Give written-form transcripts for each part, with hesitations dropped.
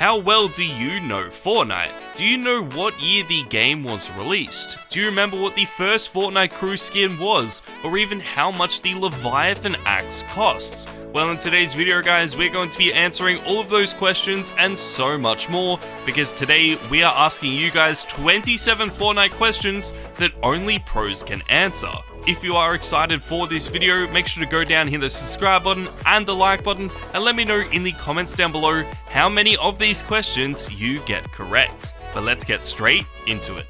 How well do you know Fortnite? Do you know what year the game was released? Do you remember what the first Fortnite crew skin was, or even how much the Leviathan axe costs? Well, in today's video guys, we're going to be answering all of those questions and so much more, because today we are asking you guys 27 Fortnite questions that only pros can answer. If you are excited for this video, make sure to go down, hit the subscribe button and the like button, and let me know in the comments down below how many of these questions you get correct. But let's get straight into it.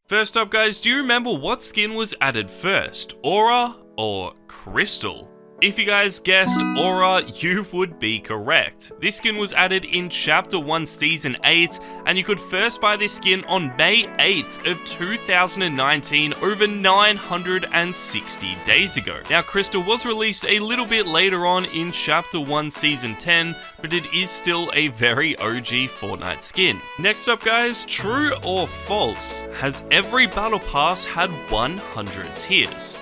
First up guys, do you remember what skin was added first, Aura or Crystal? If you guys guessed Aura, you would be correct. This skin was added in Chapter 1 Season 8, and you could first buy this skin on May 8th of 2019, over 960 days ago. Now, Crystal was released a little bit later on in Chapter 1 Season 10, but it is still a very OG Fortnite skin. Next up guys, true or false? Has every battle pass had 100 tiers?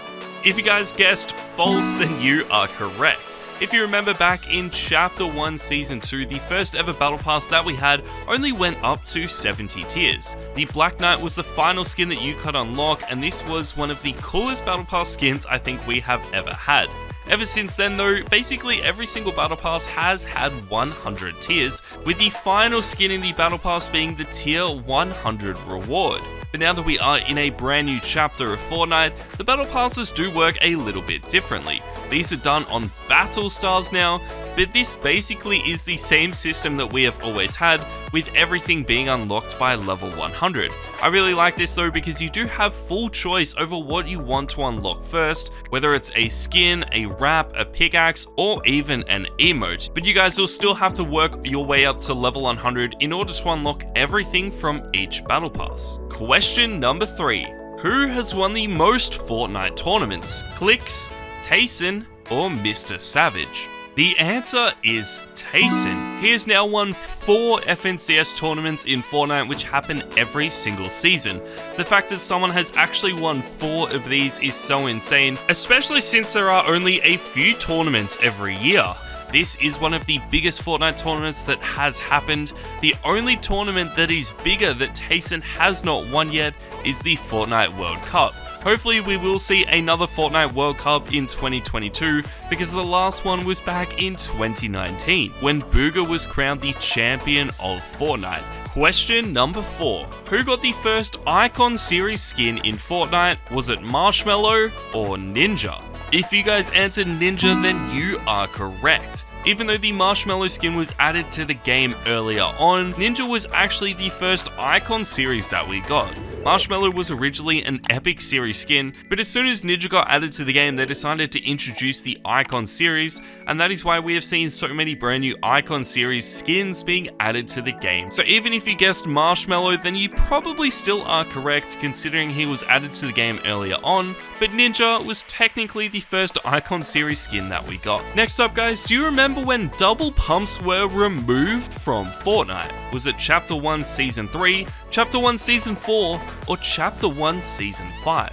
If you guys guessed false, then you are correct. If you remember back in Chapter 1 Season 2, the first ever Battle Pass that we had only went up to 70 tiers. The Black Knight was the final skin that you could unlock, and this was one of the coolest Battle Pass skins I think we have ever had. Ever since then though, basically every single Battle Pass has had 100 tiers, with the final skin in the Battle Pass being the Tier 100 reward. But now that we are in a brand new chapter of Fortnite, the Battle Passes do work a little bit differently. These are done on battle stars now, but this basically is the same system that we have always had, with everything being unlocked by level 100. I really like this though because you do have full choice over what you want to unlock first, whether it's a skin, a wrap, a pickaxe, or even an emote. But you guys will still have to work your way up to level 100 in order to unlock everything from each battle pass. Question number 3. Who has won the most Fortnite tournaments? CLIX, TAYSON, or MRSAVAGE? The answer is TAYSON. He has now won 4 FNCS tournaments in Fortnite, which happen every single season. The fact that someone has actually won 4 of these is so insane, especially since there are only a few tournaments every year. This is one of the biggest Fortnite tournaments that has happened. The only tournament that is bigger that TAYSON has not won yet is the Fortnite World Cup. Hopefully we will see another Fortnite World Cup in 2022, because the last one was back in 2019, when Booga was crowned the champion of Fortnite. Question number 4. Who got the first Icon Series skin in Fortnite? Was it MARSHMELLO or Ninja? If you guys answered Ninja, then you are correct. Even though the MARSHMELLO skin was added to the game earlier on, Ninja was actually the first Icon Series that we got. MARSHMELLO was originally an Epic Series skin, but as soon as Ninja got added to the game, they decided to introduce the Icon Series, and that is why we have seen so many brand new Icon Series skins being added to the game. So even if you guessed MARSHMELLO, then you probably still are correct, considering he was added to the game earlier on, but Ninja was technically the first Icon Series skin that we got. Next up guys, do you remember when double pumps were removed from Fortnite? Was it Chapter 1 Season 3, Chapter 1 Season 4, or Chapter 1 Season 5?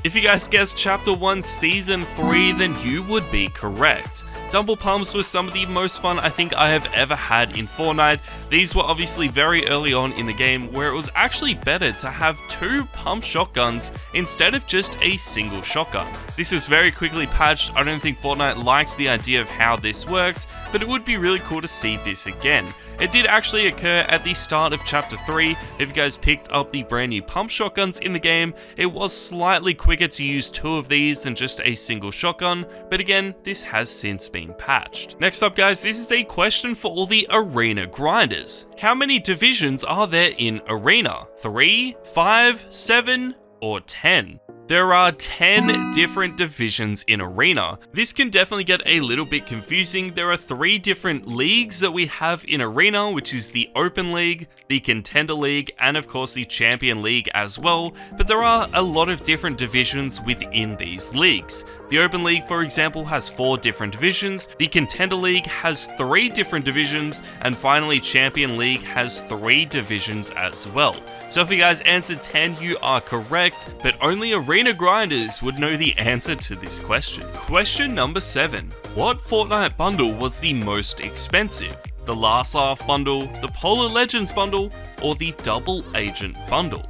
If you guys guessed Chapter 1 Season 3, then you would be correct. Double pumps was some of the most fun I think I have ever had in Fortnite. These were obviously very early on in the game, where it was actually better to have 2 pump shotguns instead of just a single shotgun. This was very quickly patched. I don't think Fortnite liked the idea of how this worked, but it would be really cool to see this again. It did actually occur at the start of Chapter 3. If you guys picked up the brand new pump shotguns in the game, it was slightly quicker to use 2 of these than just a single shotgun, but again, this has since been patched. Next up guys, this is a question for all the arena grinders. How many divisions are there in Arena? 3, 5, 7, or 10? There are 10 different divisions in Arena. This can definitely get a little bit confusing. There are 3 different leagues that we have in Arena, which is the Open League, the Contender League, and of course the Champion League as well, but there are a lot of different divisions within these leagues. The Open League, for example, has 4 different divisions, the Contender League has 3 different divisions, and finally Champion League has 3 divisions as well. So if you guys answered 10, you are correct, but only arena grinders would know the answer to this question. Question number 7. What Fortnite bundle was the most expensive? the Last Laugh bundle, the Polar Legends bundle, or the Double Agent bundle?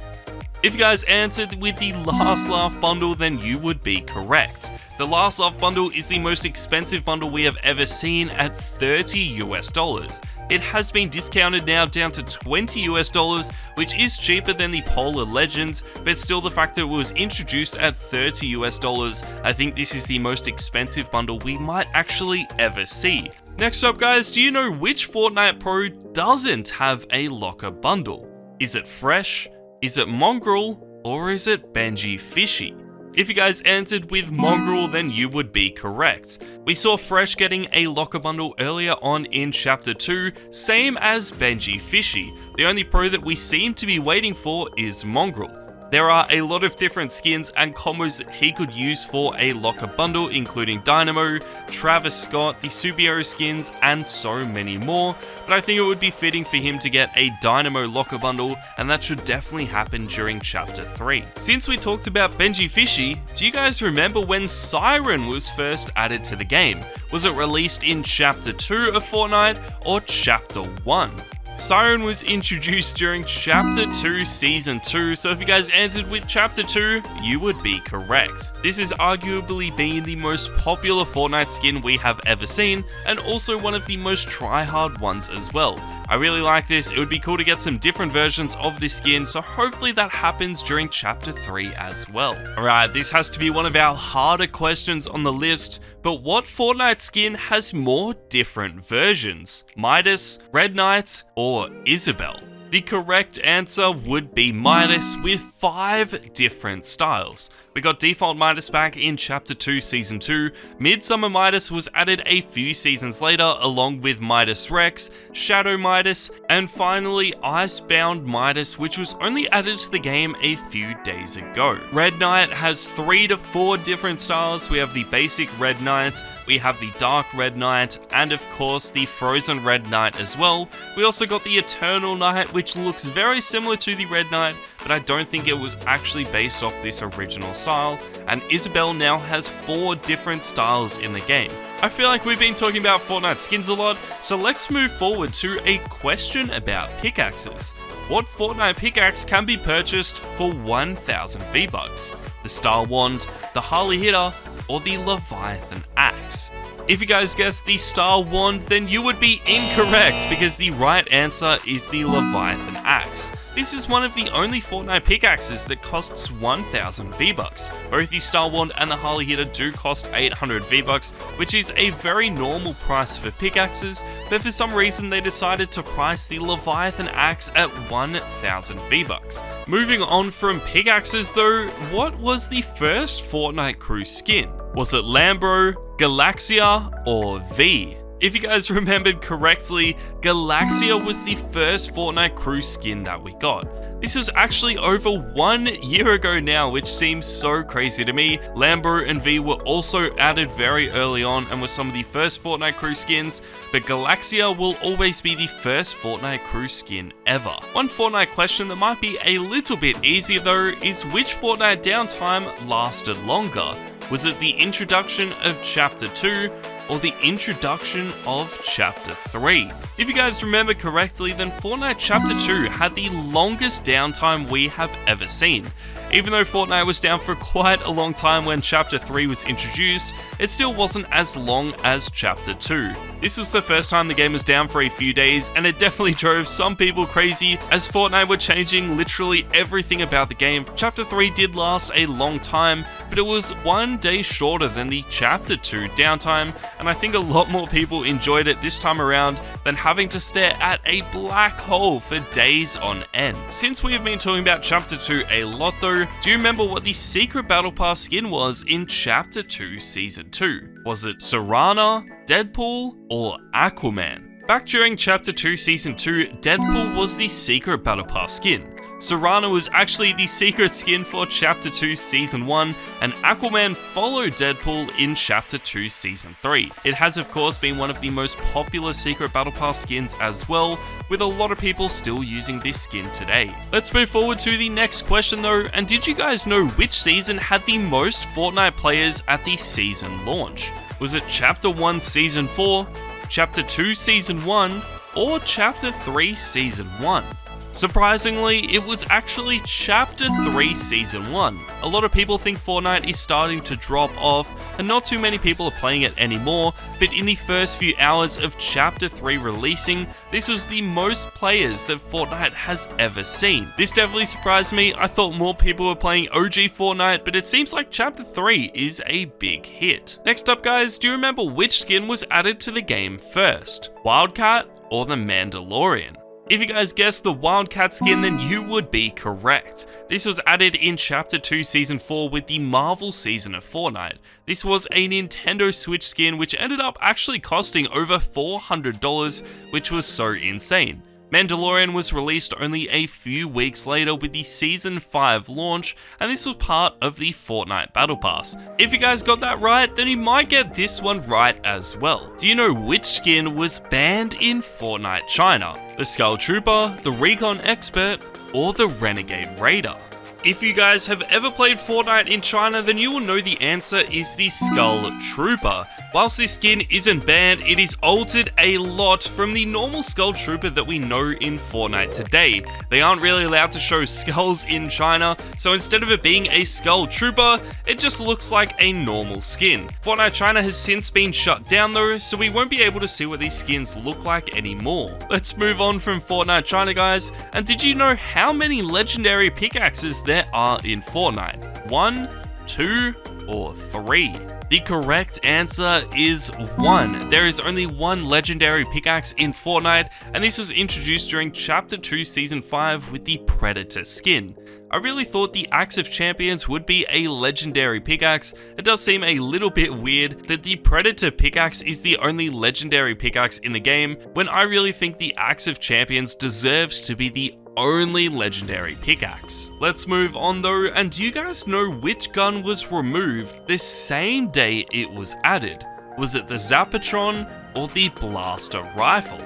If you guys answered with the Last Laugh bundle, then you would be correct. The Last Laugh bundle is the most expensive bundle we have ever seen at $30 US. It has been discounted now down to $20 US, which is cheaper than the Polar Legends, but still the fact that it was introduced at $30 US, I think this is the most expensive bundle we might actually ever see. Next up guys, do you know which Fortnite Pro doesn't have a locker bundle? Is it Fresh? Is it Mongrel? Or is it Benji Fishy? If you guys answered with Mongrel, then you would be correct. We saw Fresh getting a locker bundle earlier on in Chapter 2, same as Benji Fishy. The only pro that we seem to be waiting for is Mongrel. There are a lot of different skins and combos that he could use for a locker bundle, including Dynamo, Travis Scott, the superhero skins, and so many more. But I think it would be fitting for him to get a Dynamo locker bundle, and that should definitely happen during Chapter 3. Since we talked about Benji Fishy, do you guys remember when Siren was first added to the game? Was it released in Chapter 2 of Fortnite or Chapter 1? Siren was introduced during Chapter 2 Season 2, so if you guys answered with Chapter 2, you would be correct. This has arguably been the most popular Fortnite skin we have ever seen, and also one of the most try-hard ones as well. I really like this. It would be cool to get some different versions of this skin, so hopefully that happens during Chapter 3 as well. Alright, this has to be one of our harder questions on the list, but what Fortnite skin has more different versions? Midas, Red Knight, or Isabelle? The correct answer would be Midas with 5 different styles. We got default Midas back in Chapter 2 Season 2, Midsummer Midas was added a few seasons later along with Midas Rex, Shadow Midas, and finally Icebound Midas, which was only added to the game a few days ago. Red Knight has 3 to 4 different styles. We have the basic Red Knight, we have the Dark Red Knight, and of course the Frozen Red Knight as well. We also got the Eternal Knight, which looks very similar to the Red Knight, but I don't think it was actually based off this original style, and Isabelle now has 4 different styles in the game. I feel like we've been talking about Fortnite skins a lot, so let's move forward to a question about pickaxes. What Fortnite pickaxe can be purchased for 1,000 V-Bucks? The Star Wand, the Harley Hitter, or the Leviathan Axe? If you guys guessed the Star Wand, then you would be incorrect, because the right answer is the Leviathan Axe. This is one of the only Fortnite pickaxes that costs 1,000 V-Bucks. Both the Star Wand and the Harley Hitter do cost 800 V-Bucks, which is a very normal price for pickaxes, but for some reason they decided to price the Leviathan Axe at 1,000 V-Bucks. Moving on from pickaxes though, what was the first Fortnite crew skin? Was it LLAMBRO, GALAXIA, or V? If you guys remembered correctly, GALAXIA was the first Fortnite crew skin that we got. This was actually over 1 year ago now, which seems so crazy to me. LLAMBRO and V were also added very early on and were some of the first Fortnite crew skins, but GALAXIA will always be the first Fortnite crew skin ever. One Fortnite question that might be a little bit easier though is which Fortnite downtime lasted longer? Was it the introduction of Chapter 2 or the introduction of Chapter 3? If you guys remember correctly, then Fortnite Chapter 2 had the longest downtime we have ever seen. Even though Fortnite was down for quite a long time when Chapter 3 was introduced, it still wasn't as long as Chapter 2. This was the first time the game was down for a few days, and it definitely drove some people crazy as Fortnite were changing literally everything about the game. Chapter 3 did last a long time, but it was 1 day shorter than the Chapter 2 downtime, and I think a lot more people enjoyed it this time around than having to stare at a black hole for days on end. Since we have been talking about Chapter 2 a lot though, do you remember what the secret battle pass skin was in Chapter 2 Season 2? Was it Serana, Deadpool, or Aquaman? Back during Chapter 2 Season 2, Deadpool was the secret battle pass skin. Serana was actually the secret skin for Chapter 2 Season 1, and Aquaman followed Deadpool in Chapter 2 Season 3. It has of course been one of the most popular secret battle pass skins as well, with a lot of people still using this skin today. Let's move forward to the next question though, and did you guys know which season had the most Fortnite players at the season launch? Was it Chapter 1 Season 4, Chapter 2 Season 1, or Chapter 3 Season 1? Surprisingly, it was actually Chapter 3 Season 1. A lot of people think Fortnite is starting to drop off, and not too many people are playing it anymore, but in the first few hours of Chapter 3 releasing, this was the most players that Fortnite has ever seen. This definitely surprised me. I thought more people were playing OG Fortnite, but it seems like Chapter 3 is a big hit. Next up guys, do you remember which skin was added to the game first? WILDCAT or the Mandalorian? If you guys guessed the WILDCAT skin, then you would be correct. This was added in Chapter 2 Season 4 with the Marvel season of Fortnite. This was a Nintendo Switch skin which ended up actually costing over $400, which was so insane. Mandalorian was released only a few weeks later with the Season 5 launch, and this was part of the Fortnite Battle Pass. If you guys got that right, then you might get this one right as well. Do you know which skin was banned in Fortnite China? The Skull Trooper, the Recon Expert, or the Renegade Raider? If you guys have ever played Fortnite in China, then you will know the answer is the Skull Trooper. Whilst this skin isn't banned, it is altered a lot from the normal Skull Trooper that we know in Fortnite today. They aren't really allowed to show skulls in China, so instead of it being a Skull Trooper, it just looks like a normal skin. Fortnite China has since been shut down though, so we won't be able to see what these skins look like anymore. Let's move on from Fortnite China guys, and did you know how many legendary pickaxes there are in Fortnite? 1, 2, or 3? The correct answer is 1. There is only one legendary pickaxe in Fortnite, and this was introduced during Chapter 2 Season 5 with the Predator skin. I really thought the Axe of Champions would be a legendary pickaxe. It does seem a little bit weird that the Predator pickaxe is the only legendary pickaxe in the game, when I really think the Axe of Champions deserves to be the only legendary pickaxe. Let's move on though, and do you guys know which gun was removed the same day it was added? Was it the Zapatron or the Blaster Rifle?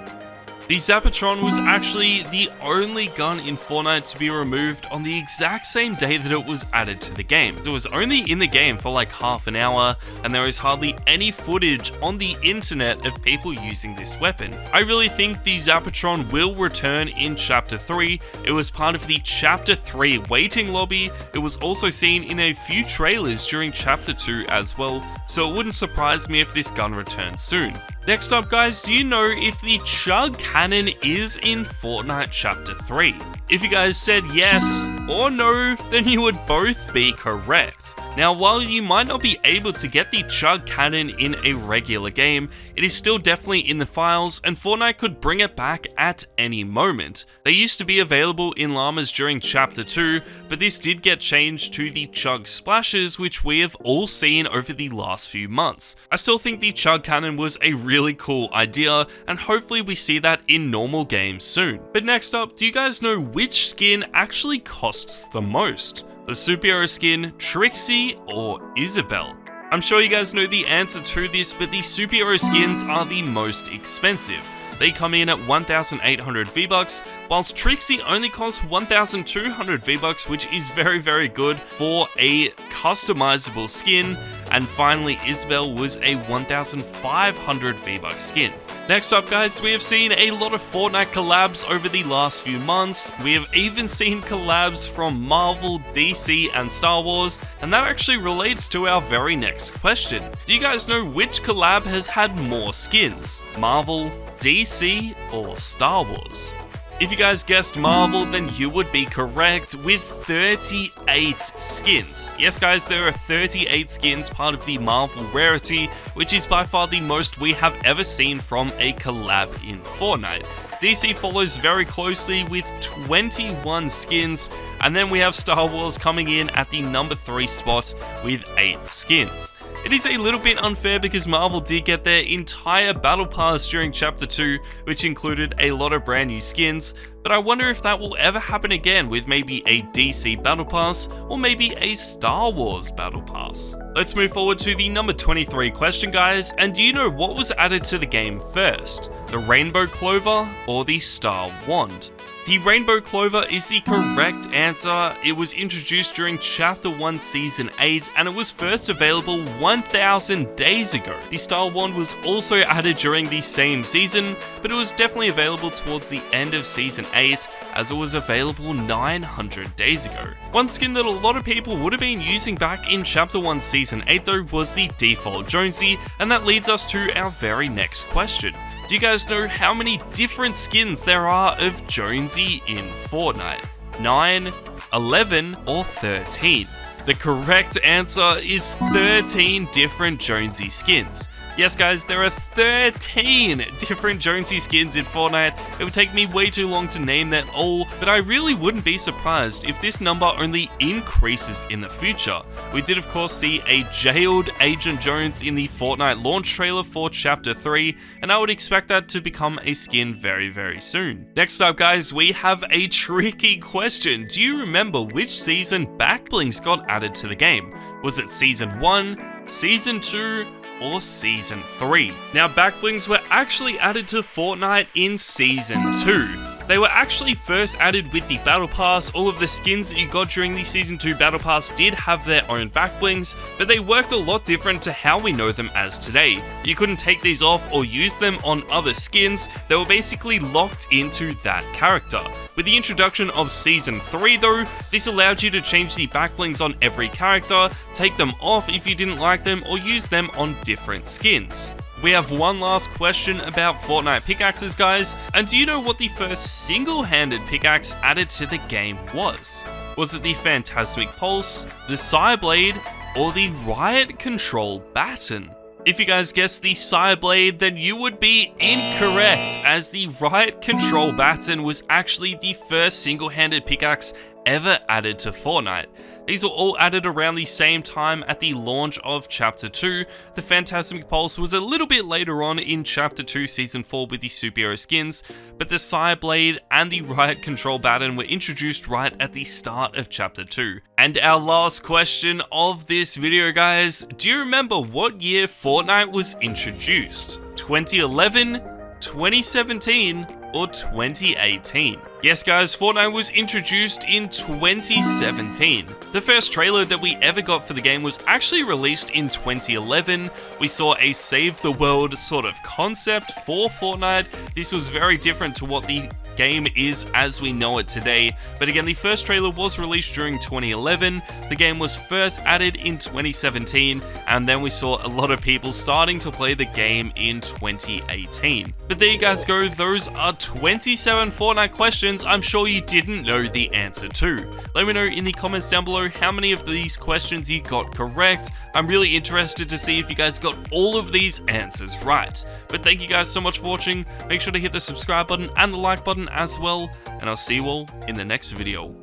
The Zapatron was actually the only gun in Fortnite to be removed on the exact same day that it was added to the game. It was only in the game for like half an hour, and there is hardly any footage on the internet of people using this weapon. I really think the Zapatron will return in Chapter 3. It was part of the Chapter 3 waiting lobby. It was also seen in a few trailers during Chapter 2 as well, so it wouldn't surprise me if this gun returns soon. Next up guys, do you know if the Chug Cannon is in Fortnite Chapter 3? If you guys said yes or no, then you would both be correct. Now, while you might not be able to get the Chug Cannon in a regular game, it is still definitely in the files, and Fortnite could bring it back at any moment. They used to be available in llamas during Chapter 2, but this did get changed to the Chug Splashes, which we have all seen over the last few months. I still think the Chug Cannon was a really cool idea, and hopefully we see that in normal games soon. But next up, do you guys know which skin actually costs the most? The superhero skin, Trixie, or Isabelle? I'm sure you guys know the answer to this, but the superhero skins are the most expensive. They come in at 1,800 V-Bucks, whilst Trixie only costs 1,200 V-Bucks, which is very good for a customizable skin. And finally, Isabelle was a 1,500 V-Bucks skin. Next up guys, we have seen a lot of Fortnite collabs over the last few months. We have even seen collabs from Marvel, DC, and Star Wars, and that actually relates to our very next question. Do you guys know which collab has had more skins? Marvel, DC, or Star Wars? If you guys guessed Marvel, then you would be correct with 38 skins. Yes guys, there are 38 skins part of the Marvel rarity, which is by far the most we have ever seen from a collab in Fortnite. DC follows very closely with 21 skins, and then we have Star Wars coming in at the number 3 spot with 8 skins. It is a little bit unfair because Marvel did get their entire battle pass during Chapter 2, which included a lot of brand new skins, but I wonder if that will ever happen again with maybe a DC battle pass or maybe a Star Wars battle pass. Let's move forward to the number 23 question guys, and do you know what was added to the game first? The Rainbow Clover or the Star Wand? The Rainbow Clover is the correct answer. It was introduced during Chapter 1 Season 8 and it was first available 1,000 days ago. The Star Wand was also added during the same season, but it was definitely available towards the end of Season 8 as it was available 900 days ago. One skin that a lot of people would have been using back in Chapter 1 Season 8 though was the default Jonesy, and that leads us to our very next question. Do you guys know how many different skins there are of Jonesy in Fortnite? 9, 11, or 13? The correct answer is 13 different Jonesy skins. Yes guys, there are 13 different Jonesy skins in Fortnite. It would take me way too long to name them all, but I really wouldn't be surprised if this number only increases in the future. We did of course see a jailed Agent Jones in the Fortnite launch trailer for Chapter 3, and I would expect that to become a skin very soon. Next up guys, we have a tricky question. Do you remember which season backblings got added to the game? Was it Season 1, Season 2, or Season 3. Now, backblings were actually added to Fortnite in Season 2. They were actually first added with the Battle Pass. All of the skins that you got during the Season 2 Battle Pass did have their own backblings, but they worked a lot different to how we know them as today. You couldn't take these off or use them on other skins. They were basically locked into that character. With the introduction of Season 3 though, this allowed you to change the backblings on every character, take them off if you didn't like them, or use them on different skins. We have one last question about Fortnite pickaxes guys, and do you know what the first single-handed pickaxe added to the game was? Was it the Phantasmic Pulse, the Sireblade, or the Riot Control Baton? If you guys guessed the Sireblade, then you would be incorrect, as the Riot Control Baton was actually the first single-handed pickaxe ever added to Fortnite. These were all added around the same time at the launch of Chapter 2. The Phantasmic Pulse was a little bit later on in Chapter 2 Season 4 with the superhero skins, but the Sireblade and the Riot Control Baton were introduced right at the start of Chapter 2. And our last question of this video guys, do you remember what year Fortnite was introduced? 2011, 2017, or 2018? Yes guys, Fortnite was introduced in 2017. The first trailer that we ever got for the game was actually released in 2011. We saw a save the world sort of concept for Fortnite. This was very different to what the game is as we know it today, but again, the first trailer was released during 2011, the game was first added in 2017, and then we saw a lot of people starting to play the game in 2018. But there you guys go, those are 27 Fortnite questions I'm sure you didn't know the answer to. Let me know in the comments down below how many of these questions you got correct. I'm really interested to see if you guys got all of these answers right. But thank you guys so much for watching, make sure to hit the subscribe button and the like button as well, and I'll see you all in the next video.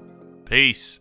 Peace.